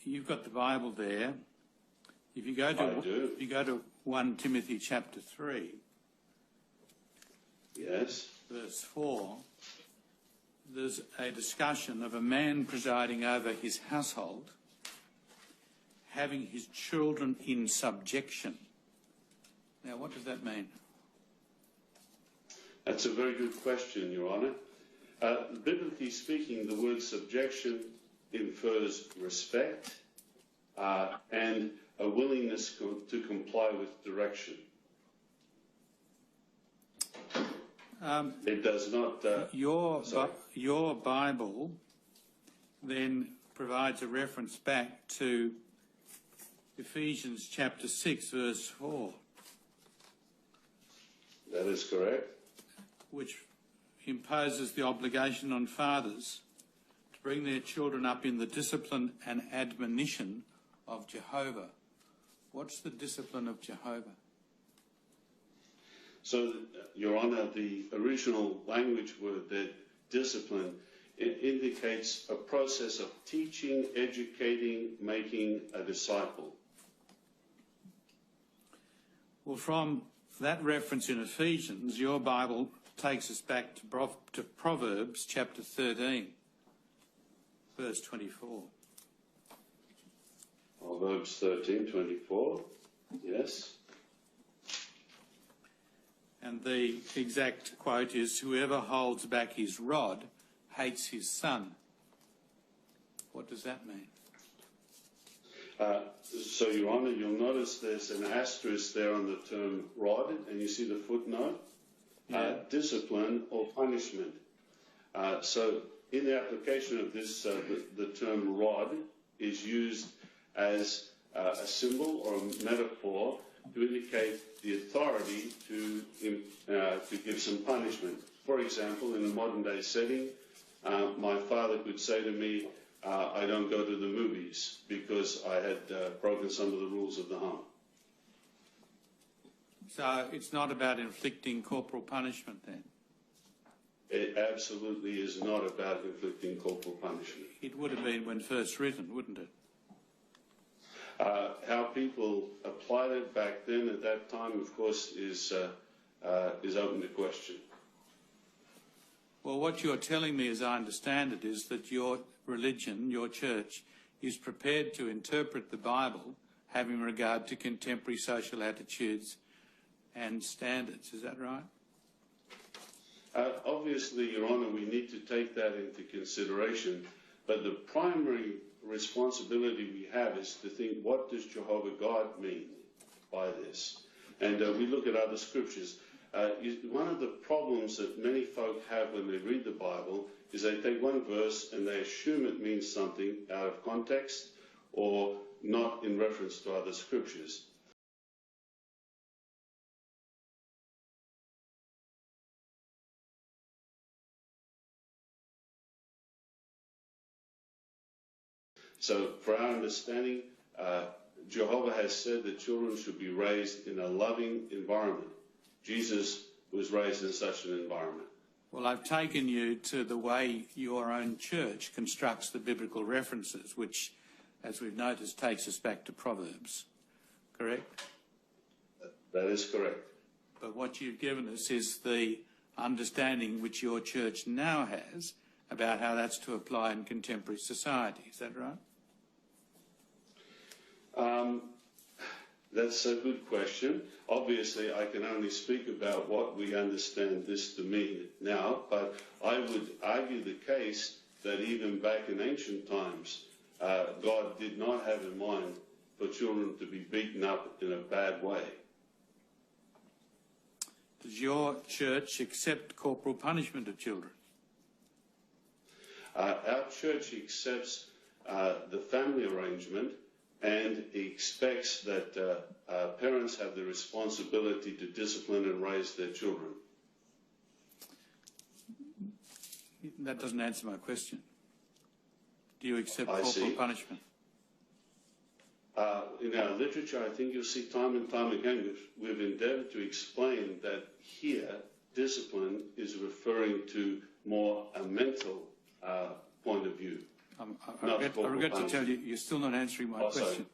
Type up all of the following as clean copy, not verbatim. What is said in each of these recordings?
you've got the Bible there. If you go to 1 Timothy chapter 3, yes, verse 4, there's a discussion of a man presiding over his household, having his children in subjection. Now, what does that mean? That's a very good question, Your Honour. Biblically speaking, the word subjection infers respect and a willingness to comply with direction. It does not... Your Bible then provides a reference back to Ephesians chapter 6, verse 4. That is correct. Which imposes the obligation on fathers to bring their children up in the discipline and admonition of Jehova. What's the discipline of Jehova? So, Your Honour, the original language word there, discipline, it indicates a process of teaching, educating, making a disciple. Well, from that reference in Ephesians, your Bible takes us back to Proverbs chapter 13, verse 24. Proverbs 13:24, yes. And the exact quote is, "Whoever holds back his rod hates his son." What does that mean? So, Your Honour, you'll notice there's an asterisk there on the term rod, and you see the footnote? Yeah. Discipline or punishment. So, in the application of this, the term rod is used as a symbol or a metaphor to indicate the authority to give some punishment. For example, in a modern day setting, my father could say to me, I don't go to the movies because I had broken some of the rules of the home. So it's not about inflicting corporal punishment then? It absolutely is not about inflicting corporal punishment. It would have been when first written, wouldn't it? How people applied it back then at that time, of course, is open to question. Well, what you're telling me, as I understand it, is that your religion, your church, is prepared to interpret the Bible having regard to contemporary social attitudes and standards. Is that right? Obviously, Your Honour, we need to take that into consideration, but the primary responsibility we have is to think, what does Jehovah God mean by this? And we look at other scriptures. One of the problems that many folk have when they read the Bible is they take one verse and they assume it means something out of context or not in reference to other scriptures. So, for our understanding, Jehovah has said that children should be raised in a loving environment. Jesus was raised in such an environment. Well, I've taken you to the way your own church constructs the biblical references, which, as we've noticed, takes us back to Proverbs. Correct? That is correct. But what you've given us is the understanding which your church now has about how that's to apply in contemporary society. Is that right? That's a good question. Obviously, I can only speak about what we understand this to mean now, but I would argue the case that even back in ancient times, God did not have in mind for children to be beaten up in a bad way. Does your church accept corporal punishment of children? Our church accepts the family arrangement and expects that parents have the responsibility to discipline and raise their children. That doesn't answer my question. Do you accept corporal punishment? In our literature, I think you'll see time and time again, we've endeavoured to explain that here, discipline is referring to more a mental point of view. not I corporal regret to punishment. tell you, you're still not answering my Oh, sorry. question.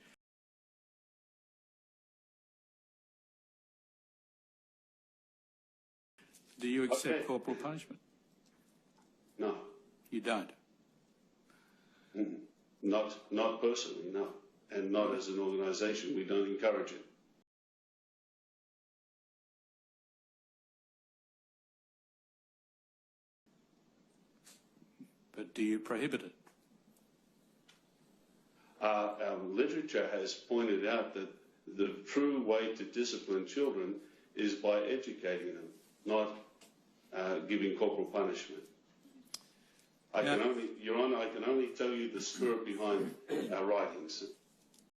Do you accept Okay. corporal punishment? No, You don't. not personally, no. And not as an organisation. We don't encourage it. But do you prohibit it? Our literature has pointed out that the true way to discipline children is by educating them, not giving corporal punishment. Your Honour, I can only tell you the spirit behind our writings.